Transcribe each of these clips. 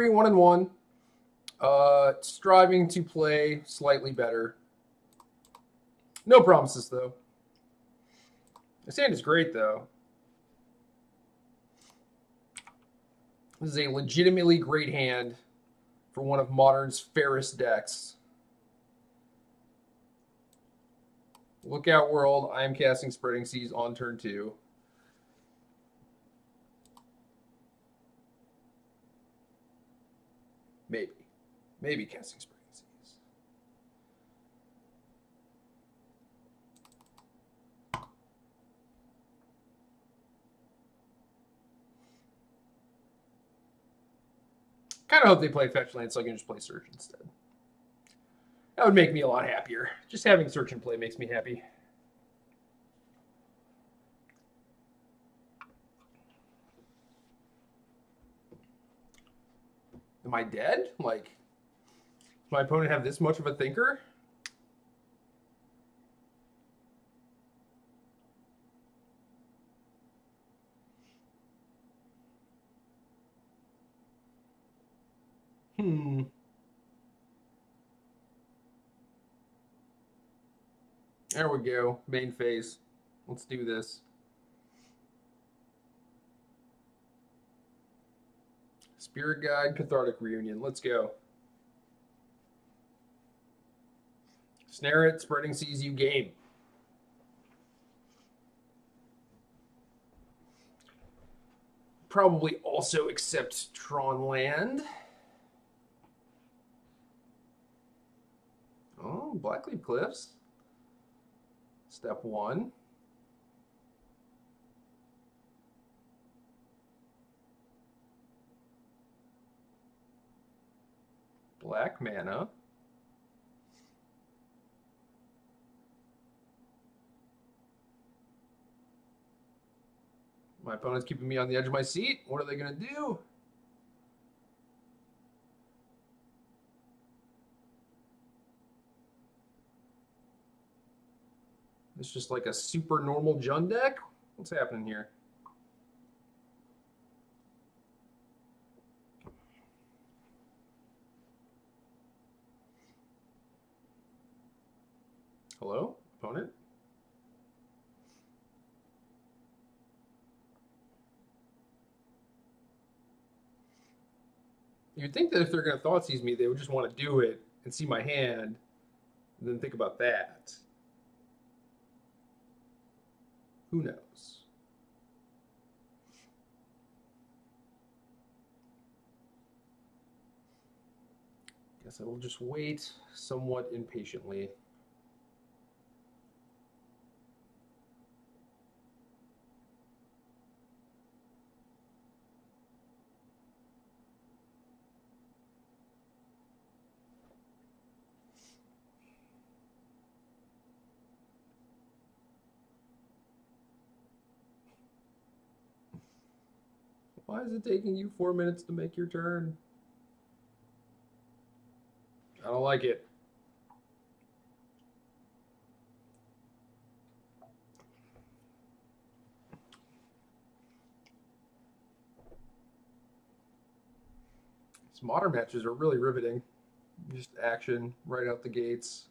3, 1-1. Striving to play slightly better. No promises, though. This hand is great, though. This is a legitimately great hand for one of Modern's fairest decks. Lookout World, I am casting Spreading Seas on turn 2. Maybe casting Spreading Seas. Kind of hope they play Fetch Land so I can just play Search instead. That would make me a lot happier. Just having Search and Play makes me happy. Am I dead? Like, does my opponent have this much of a thinker? There we go. Main phase. Let's do this. Spirit Guide, Cathartic Reunion. Let's go. Snare it, Spreading Seas, you game. Probably also accept Tron Land. Oh, Blackleaf Cliffs. Step 1. Black mana. My opponent's keeping me on the edge of my seat. What are they going to do? It's just like a super normal Jund deck? What's happening here? Hello, opponent? You'd think that if they're going to Thoughtseize me, they would just want to do it and see my hand and then think about that. Who knows? Guess I will just wait somewhat impatiently. Why is it taking you 4 minutes to make your turn? I don't like it. These modern matches are really riveting. Just action right out the gates.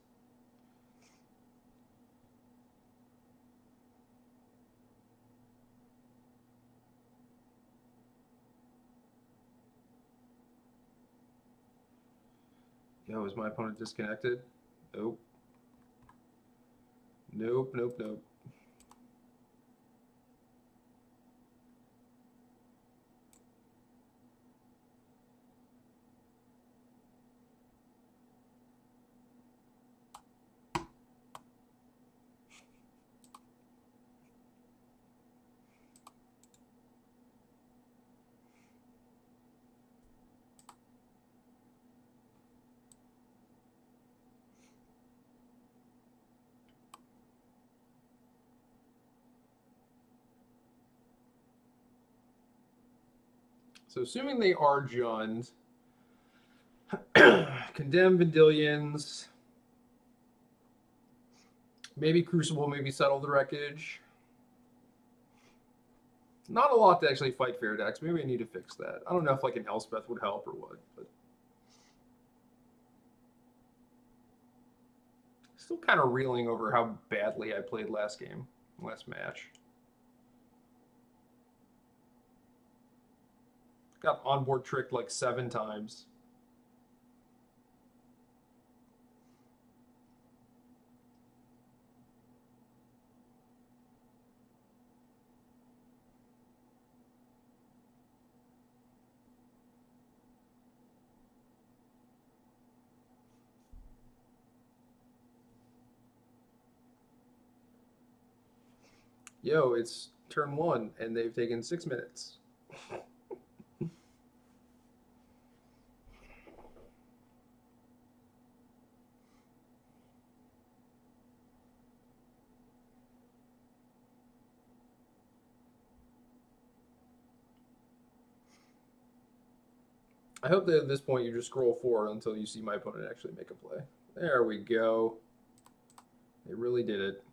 Yo, is my opponent disconnected? Nope. Nope, nope, nope. So assuming they are Jund, Condemn Vendilions, maybe Crucible, maybe Settle the Wreckage. Not a lot to actually fight fair decks. Maybe I need to fix that. I don't know if like an Elspeth would help or what, but still kind of reeling over how badly I played last match. Got onboard tricked like 7 times. Yo, it's turn 1 and they've taken 6 minutes. I hope that at this point you just scroll forward until you see my opponent actually make a play. There we go. They really did it.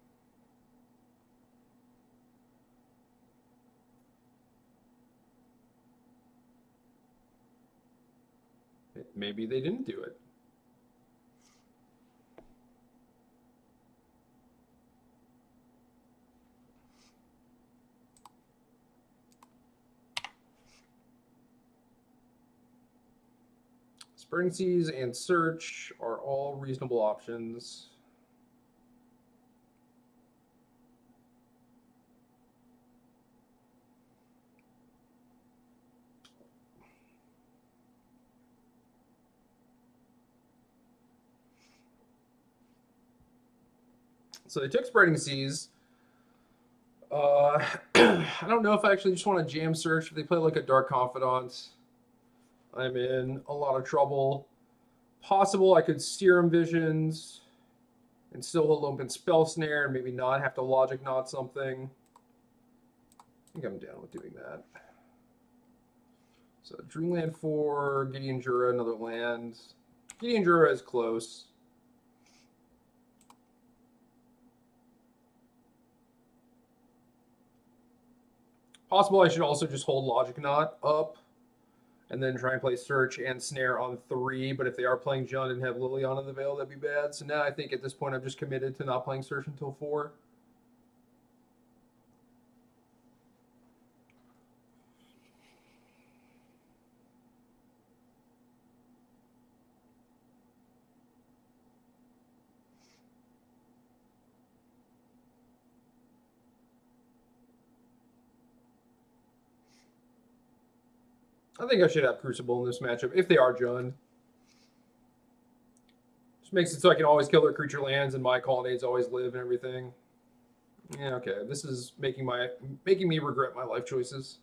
Maybe they didn't do it. Spring Seize and Search are all reasonable options. So they took Spreading Seas. I don't know if I actually just want to jam Search. If they play like a Dark Confidant, I'm in a lot of trouble. Possible I could Serum Visions and still hold open Spell Snare and maybe not have to Logic Knot something. I think I'm down with doing that. So Dreamland 4, Gideon Jura, another land. Gideon Jura is close. Possible I should also just hold Logic Knot up and then try and play Search and Snare on 3. But if they are playing Jund and have Liliana in the Veil, that'd be bad. So now I think at this point I'm just committed to not playing Search until 4. I think I should have Crucible in this matchup if they are Jund. Just makes it so I can always kill their creature lands and my colonnades always live and everything. Yeah, okay. This is making me regret my life choices.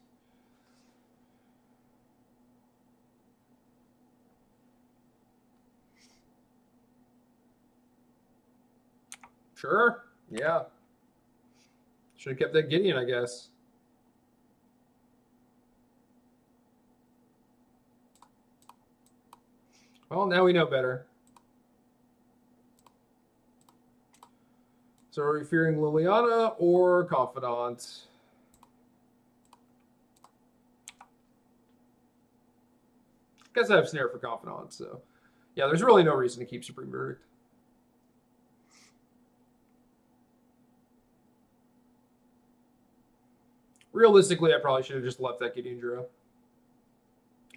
Sure. Yeah. Should have kept that Gideon, I guess. Well, now we know better. So are we fearing Liliana or Confidant? Guess I have Snare for Confidant, so yeah, there's really no reason to keep Supreme Verdict. Realistically, I probably should have just left that Gideon Jura.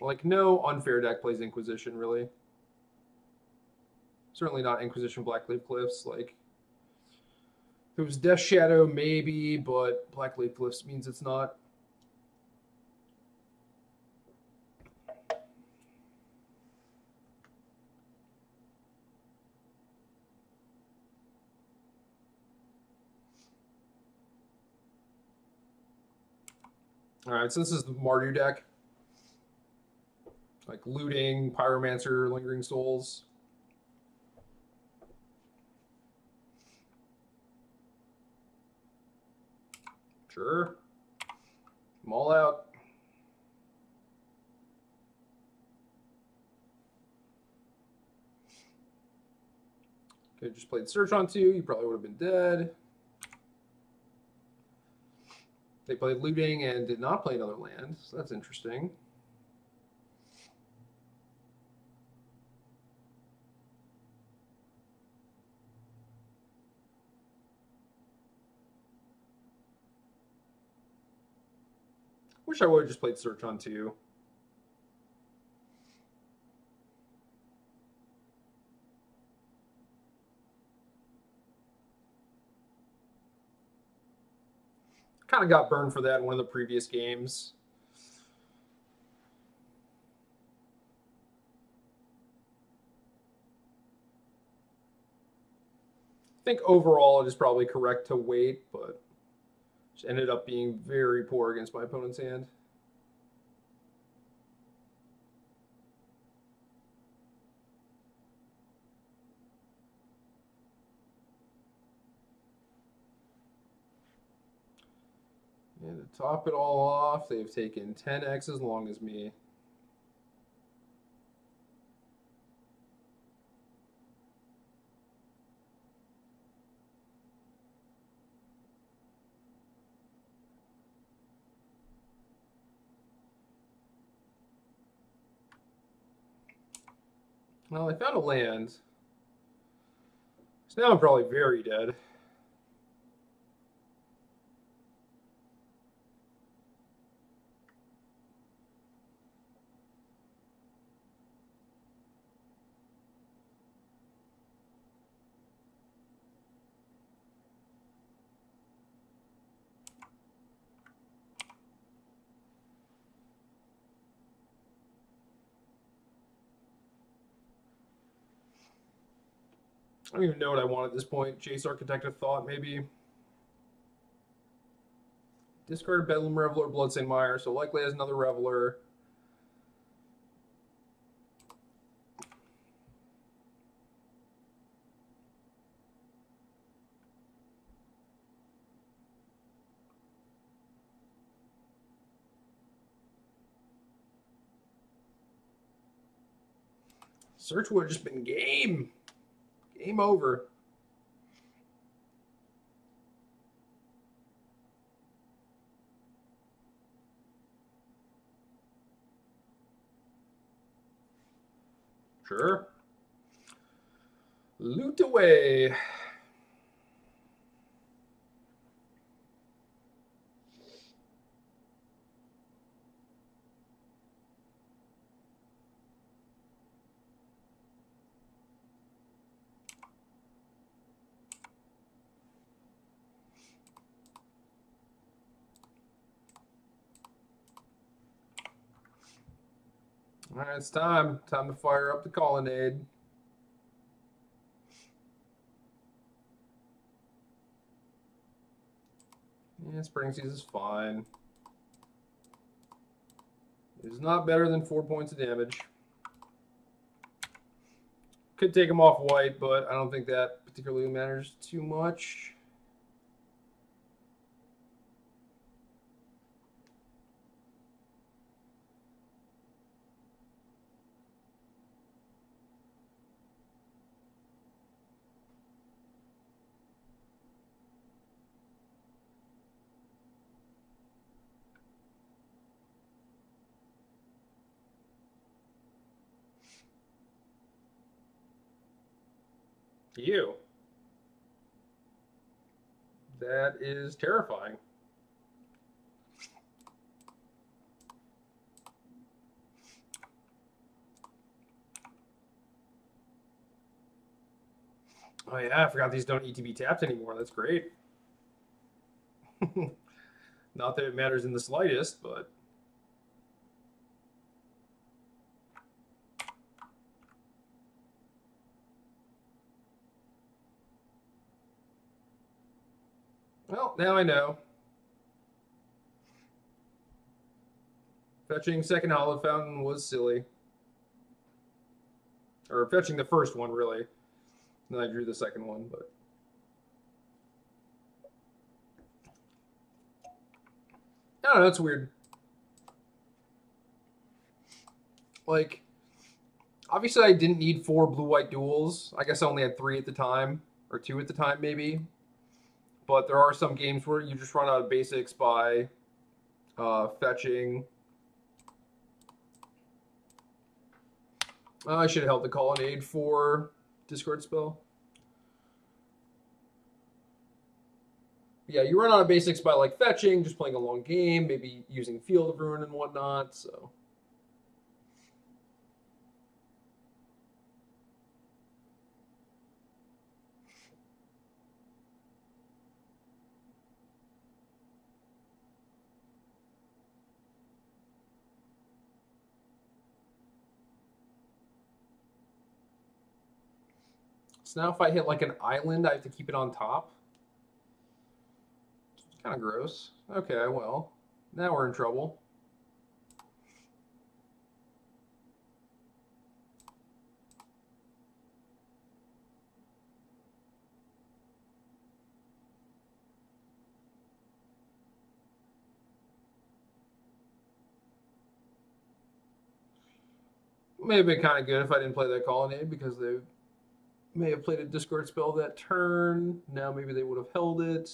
Like, no unfair deck plays Inquisition, really. Certainly not Inquisition Blackleaf Cliffs. Like, if it was Death Shadow, maybe, but Blackleaf Cliffs means it's not. All right, so this is the Mardu deck. Like Looting, Pyromancer, Lingering Souls. Sure. I'm all out. Okay, just played Search on 2. You probably would have been dead. They played looting and did not play another land, so that's interesting. Wish I would have just played Search on 2. Kind of got burned for that in one of the previous games. I think overall it is probably correct to wait, but just ended up being very poor against my opponent's hand. And to top it all off, they've taken 10x as long as me. Well, I found a land. So now I'm probably very dead. I don't even know what I want at this point. Jace Architect of Thought, maybe. Discard Bedlam Reveler, Bloodstained Mire, so likely has another Reveler. Search would have just been game. Game over. Sure. Loot away. All right, it's time. Time to fire up the colonnade. Yeah, Spring Seas is fine. It is not better than 4 points of damage. Could take him off white, but I don't think that particularly matters too much. You. That is terrifying. Oh yeah, I forgot these don't need to be tapped anymore. That's great. Not that it matters in the slightest, but... Well, now I know. Fetching second Hollow Fountain was silly. Or fetching the first one, really. Then I drew the second one, but... I don't know, that's weird. Like, obviously I didn't need 4 blue-white duels. I guess I only had 3 at the time. Or 2 at the time, maybe. but there are some games where you just run out of basics by fetching. I should have held the Colonnade for discard spell. Yeah, you run out of basics by like fetching, just playing a long game, maybe using Field of Ruin and whatnot. So now if I hit like an island, I have to keep it on top. It's kind of gross. Okay, well, now we're in trouble. May have been kind of good if I didn't play that Colonnade because they may have played a discard spell that turn. Now maybe they would have held it.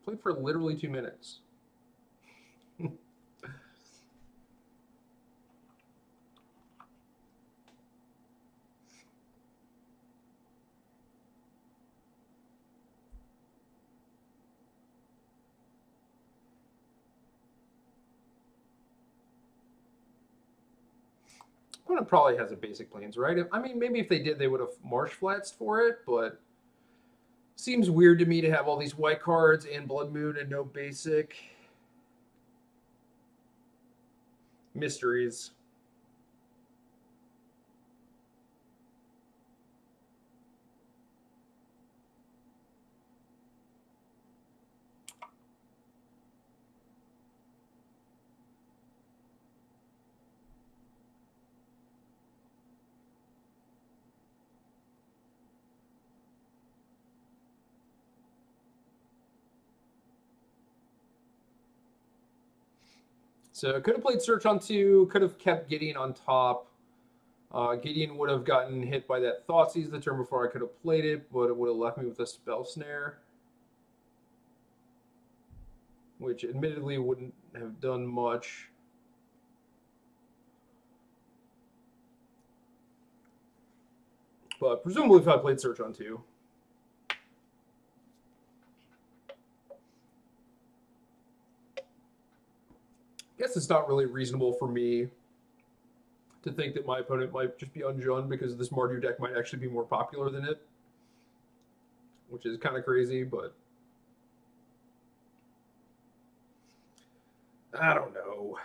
Played for literally 2 minutes. Opponent probably has a basic Plains, right? I mean, maybe if they did, they would have Marsh Flats for it, but seems weird to me to have all these white cards and Blood Moon and no basic. Mysteries. So could have played Search on 2, could have kept Gideon on top. Gideon would have gotten hit by that Thoughtseize the turn before I could have played it, but it would have left me with a Spell Snare, which admittedly wouldn't have done much. But presumably if I played Search on 2. I guess it's not really reasonable for me to think that my opponent might just be Unjun because this Mardu deck might actually be more popular than it, which is kind of crazy, but I don't know.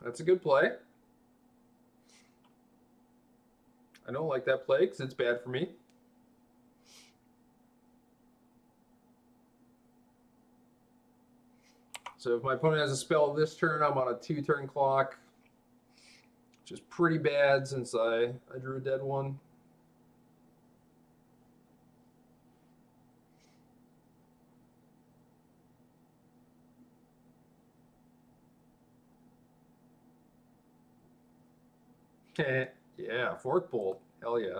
That's a good play. I don't like that play because it's bad for me. So if my opponent has a spell this turn, I'm on a 2-turn clock, which is pretty bad since I drew a dead one. Yeah, Fork Bolt. Hell yeah.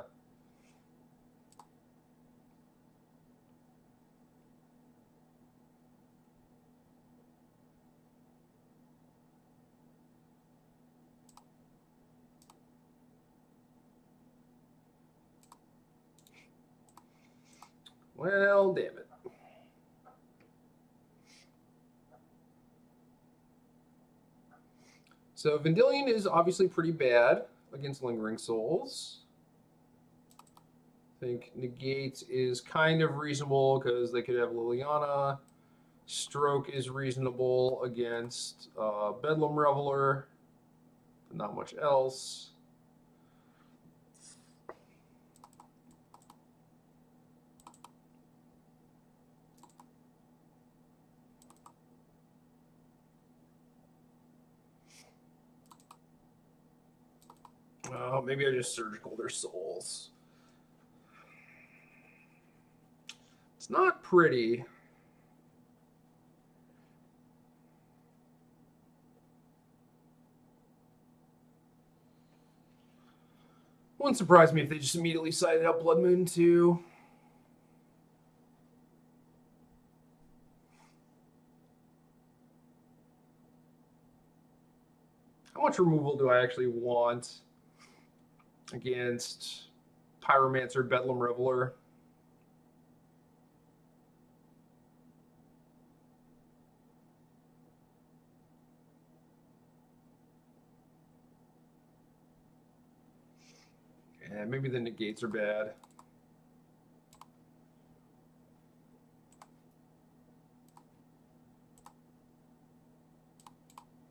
Well, damn it. So Vendilion is obviously pretty bad against Lingering Souls. I think Negate is kind of reasonable because they could have Liliana. Stroke is reasonable against Bedlam Reveler, but not much else. Oh, maybe I just surgical their souls. It's not pretty. Wouldn't surprise me if they just immediately sided out Blood Moon too. How much removal do I actually want against Pyromancer, Bedlam Reveler? Yeah, maybe the negates are bad.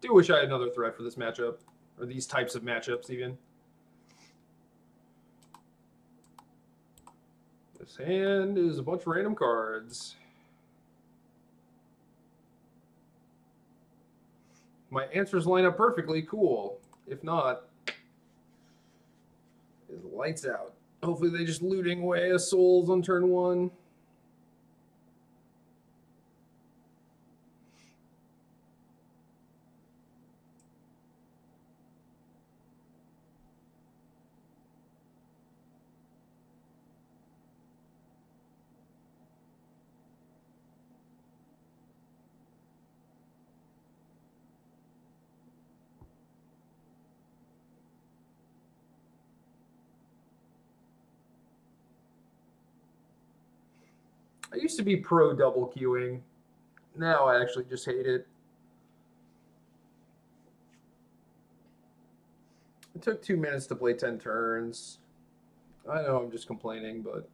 Do wish I had another threat for this matchup, or these types of matchups even. This hand is a bunch of random cards. My answers line up perfectly, cool. If not, it's lights out. Hopefully they just looting away a souls on turn one. I used to be pro double queuing. Now I actually just hate it. It took 2 minutes to play 10 turns. I know I'm just complaining, but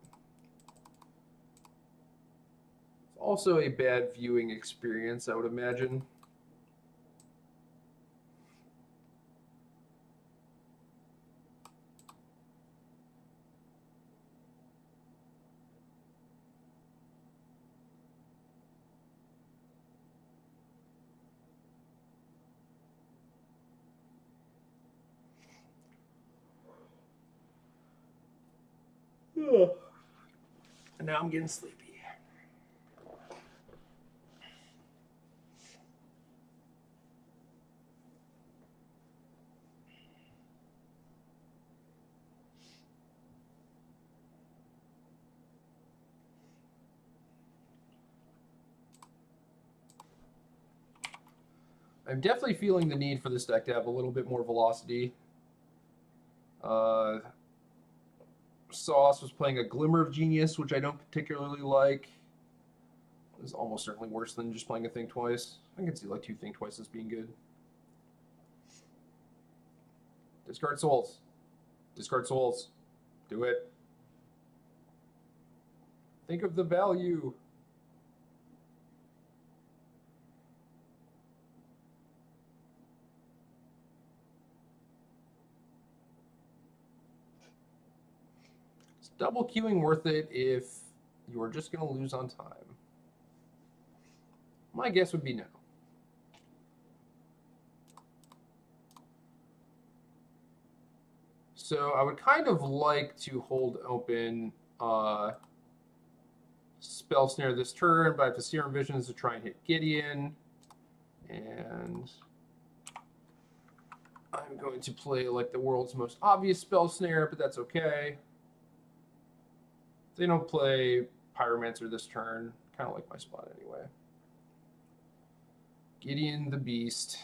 it's also a bad viewing experience, I would imagine. And now I'm getting sleepy. I'm definitely feeling the need for this deck to have a little bit more velocity. Sauce was playing a Glimmer of Genius, which I don't particularly like. It's almost certainly worse than just playing a Think Twice. I can see like 2 Think Twices being good. Discard Souls. Discard Souls. Do it. Think of the value. Is double queuing worth it if you are just going to lose on time? My guess would be no. So I would kind of like to hold open Spell Snare this turn, but I have to Serum Visions to try and hit Gideon. And I'm going to play like the world's most obvious Spell Snare, but that's okay. They don't play Pyromancer this turn. Kind of like my spot anyway. Gideon the Beast.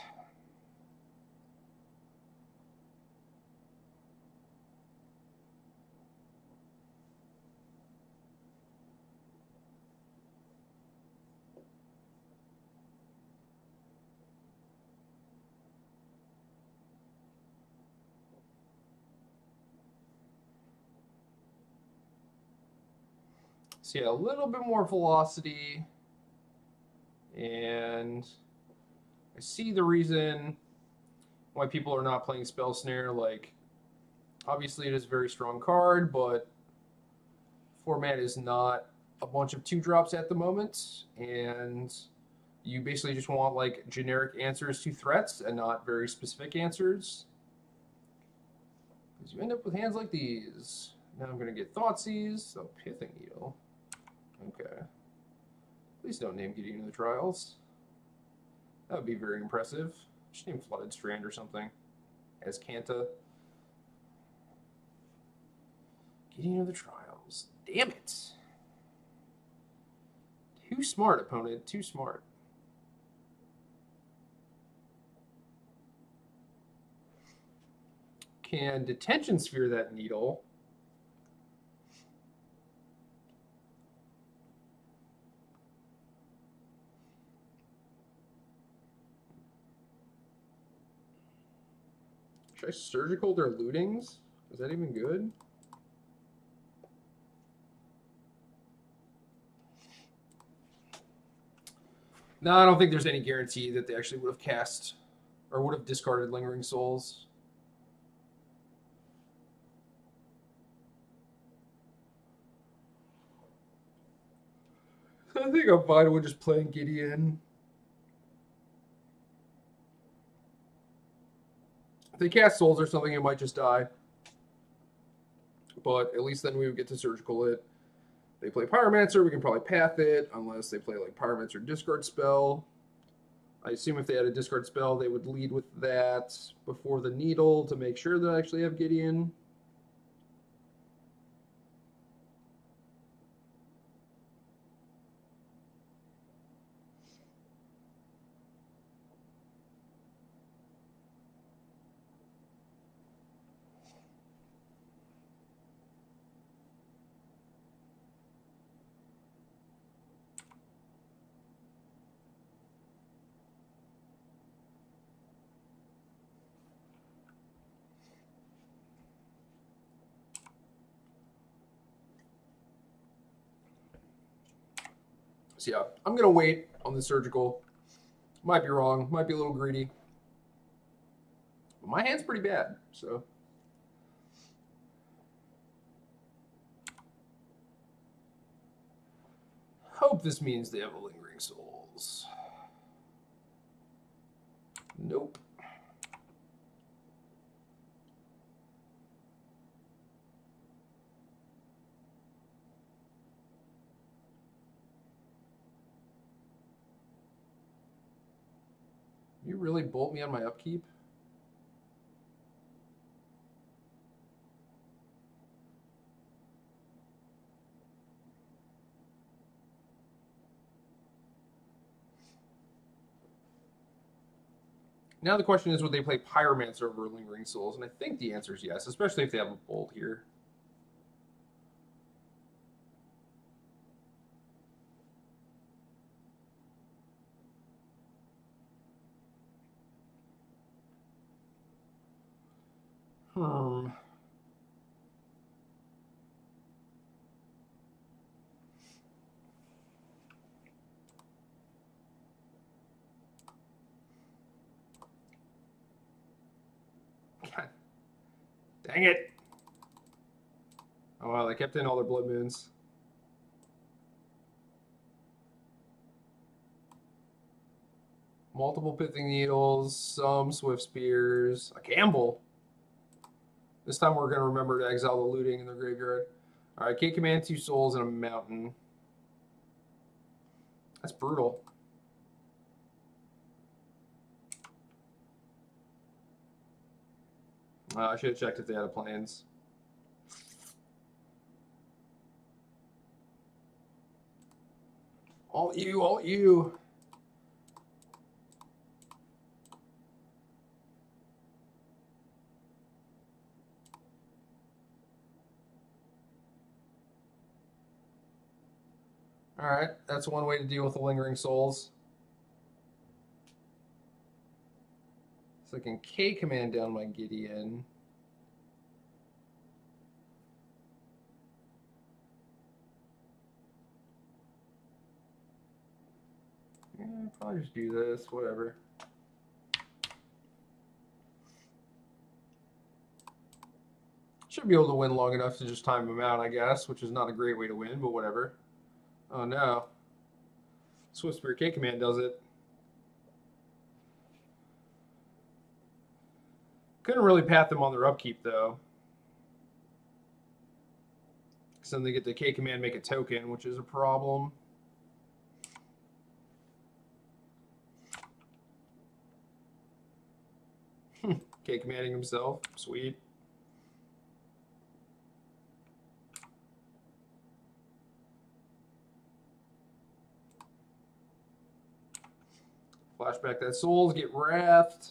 So yeah, a little bit more velocity. And I see the reason why people are not playing Spell Snare. Like, obviously it is a very strong card, but format is not a bunch of 2-drops at the moment. And you basically just want like generic answers to threats and not very specific answers. Because you end up with hands like these. Now I'm going to get Thoughtseize, a Pithing Needle. Okay. Please don't name Gideon of the Trials. That would be very impressive. Just name Flooded Strand or something. As Kanta. Gideon of the Trials. Damn it. Too smart, opponent. Too smart. Can Detention Sphere that needle? Should I surgical their lootings? Is that even good? No, I don't think there's any guarantee that they actually would have cast or would have discarded Lingering Souls. I think I'm fine with just playing Gideon. If they cast Souls or something, it might just die. But at least then we would get to surgical it. They play Pyromancer, we can probably path it, unless they play like Pyromancer discard spell. I assume if they had a discard spell, they would lead with that before the needle to make sure that I actually have Gideon. So yeah, I'm going to wait on the surgical. Might be wrong. Might be a little greedy. But my hand's pretty bad, so. Hope this means they have a Lingering Souls. Nope. You really bolt me on my upkeep? Now the question is, would they play Pyromancer over Lingering Souls? And I think the answer is yes, especially if they have a bolt here. God dang it. Oh wow, they kept in all their Blood Moons. Multiple Pithing Needles, some Swift Spears, a Gamble. This time we're going to remember to exile the looting in the graveyard. All right, can't command 2 souls in a mountain. That's brutal. I should have checked if they had a plains. All you, all you. All right, that's one way to deal with the Lingering Souls. So I can K command down my Gideon. Yeah, I'll probably just do this, whatever. Should be able to win long enough to just time him out, I guess, which is not a great way to win, but whatever. Oh no. Swift Spear K command does it. Couldn't really path them on their upkeep though. Because then they get the K command, make a token, which is a problem. K commanding himself. Sweet. Flashback that souls, get wrathed.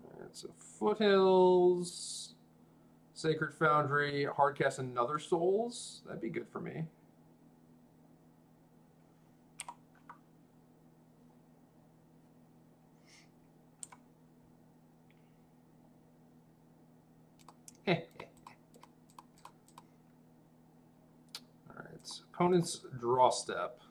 Alright, so Foothills, Sacred Foundry, hardcast another souls. That'd be good for me. Alright, opponent's draw step.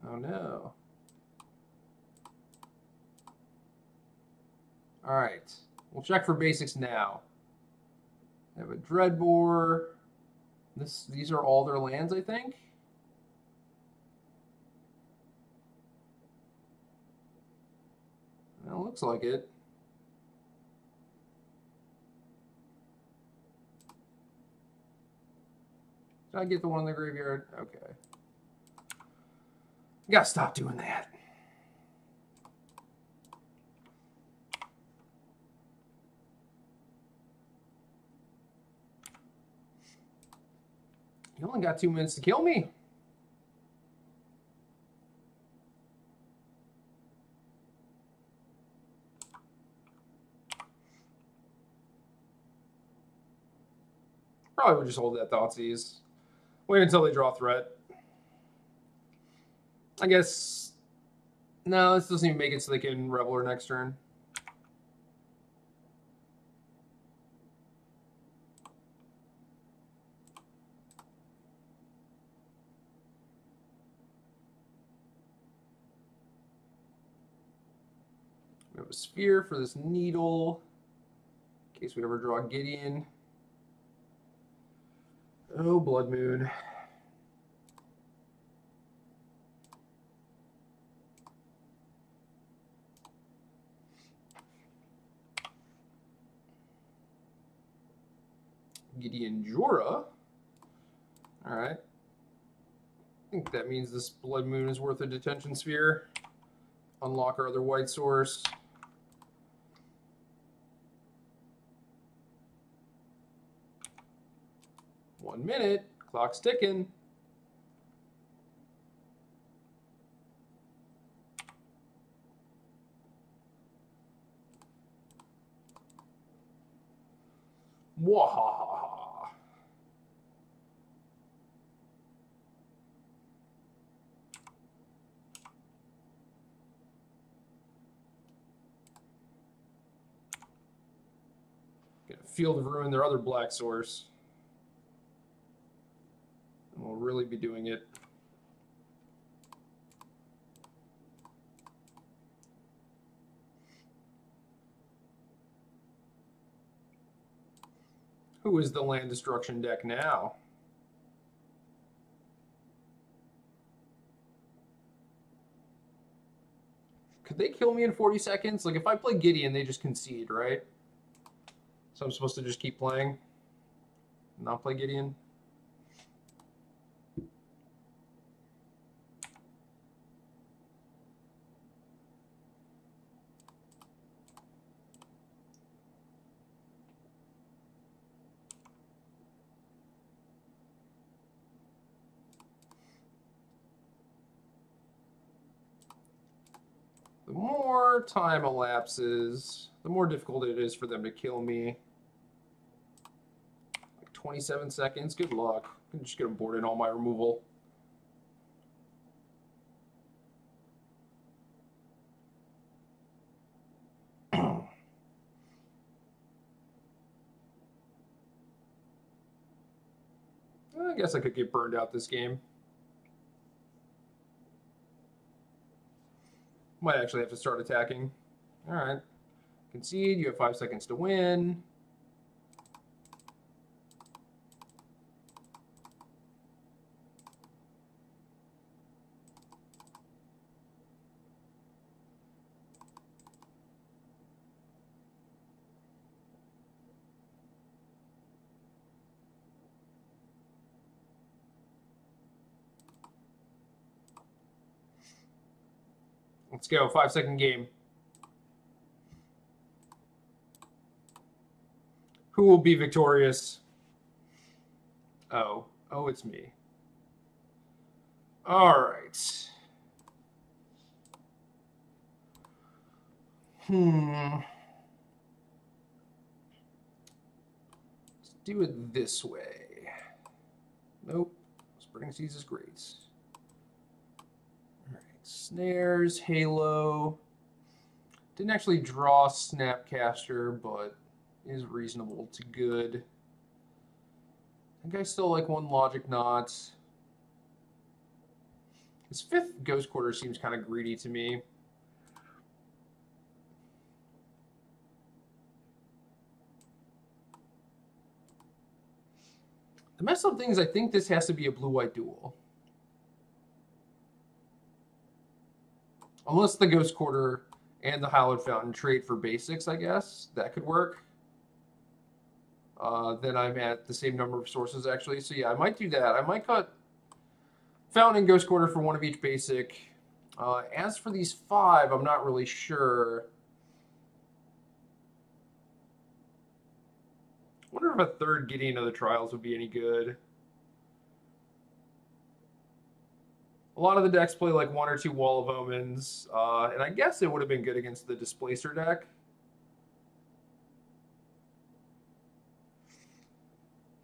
Oh no. Alright, we'll check for basics now. They have a Dreadbore. These are all their lands, I think. Well, looks like it. Did I get the one in the graveyard? Okay. You gotta stop doing that. You only got 2 minutes to kill me. Probably would just hold that Thoughtseize. Wait until they draw a threat. I guess... No, this doesn't even make it so they can Reveler next turn. We have a Sphere for this Needle, in case we ever draw Gideon. Oh, Blood Moon. Gideon Jura. All right. I think that means this Blood Moon is worth a Detention Sphere. Unlock our other white source. One minute. Clock's ticking. Wahaha. Get a Field of Ruin, their other black source. And we'll really be doing it. Who is the land destruction deck now? Could they kill me in 40 seconds? Like, if I play Gideon, they just concede, right? So I'm supposed to just keep playing? Not play Gideon? The more time elapses, the more difficult it is for them to kill me. Like 27 seconds, good luck. I can just get them boarded all my removal. I guess I could get burned out this game. Might actually have to start attacking. All right. Concede. You have 5 seconds to win. Let's go. 5-second game. Who will be victorious? Oh, it's me. All right. Let's do it this way. Nope. Spreading Seas is great. All right. Snares, Halo. Didn't actually draw Snapcaster, but is reasonable to good. I think I still like one Logic Knot. His 5th Ghost Quarter seems kind of greedy to me. The messed up thing is I think this has to be a blue-white duel. Unless the Ghost Quarter and the Hallowed Fountain trade for basics, I guess. That could work. Then I'm at the same number of sources, actually. So yeah, I might do that. I might cut Fountain and Ghost Quarter for one of each basic. As for these 5, I'm not really sure. I wonder if a 3rd Gideon of the Trials would be any good. A lot of the decks play like 1 or 2 Wall of Omens, and I guess it would have been good against the Displacer deck.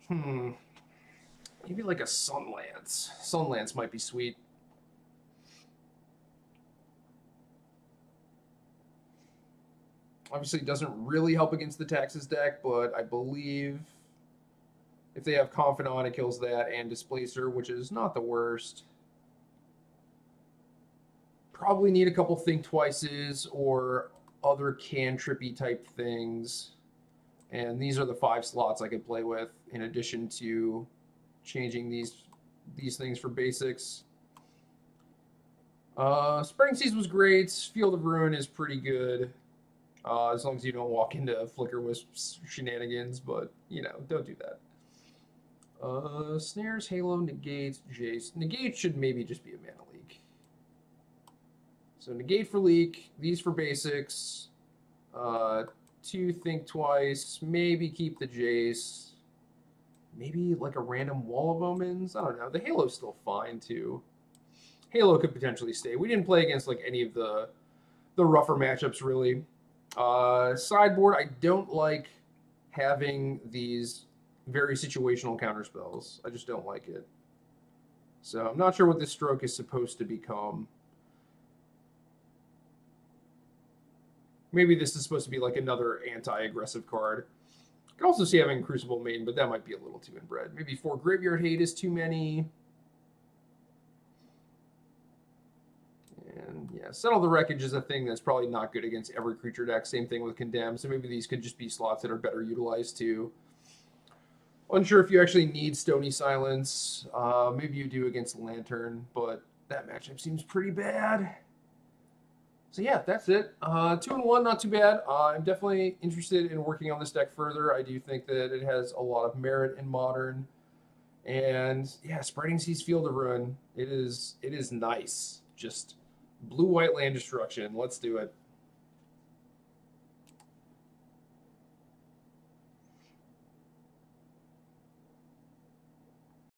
Maybe like a Sunlance. Sunlance might be sweet. Obviously, it doesn't really help against the Taxes deck, but I believe if they have Confidant, it kills that and Displacer, which is not the worst. Probably need a couple Think Twices or other cantrippy type things. And these are the 5 slots I could play with in addition to changing these things for basics. Spreading Seas was great. Field of Ruin is pretty good. As long as you don't walk into Flicker Wisp's shenanigans, but, you know, don't do that. Snares, Halo, Negate, Jace. Negate should maybe just be a mana leak. So Negate for leak, these for basics, 2 Think Twice, maybe keep the Jace, maybe like a random Wall of Omens. I don't know. The Halo's still fine too. Halo could potentially stay. We didn't play against like any of the rougher matchups really. Sideboard, I don't like having these very situational counterspells. I just don't like it. So I'm not sure what this stroke is supposed to become. Maybe this is supposed to be like another anti-aggressive card. I could also see having Crucible Maiden, but that might be a little too inbred. Maybe 4 Graveyard Hate is too many. And yeah, Settle the Wreckage is a thing that's probably not good against every creature deck. Same thing with Condemn. So maybe these could just be slots that are better utilized too. Unsure if you actually need Stony Silence. Maybe you do against Lantern, but that matchup seems pretty bad. So yeah, that's it. 2-1, not too bad. I'm definitely interested in working on this deck further. I do think that it has a lot of merit in Modern. And yeah, Spreading Seas, Field of Ruin. It is nice. Just blue-white land destruction. Let's do it.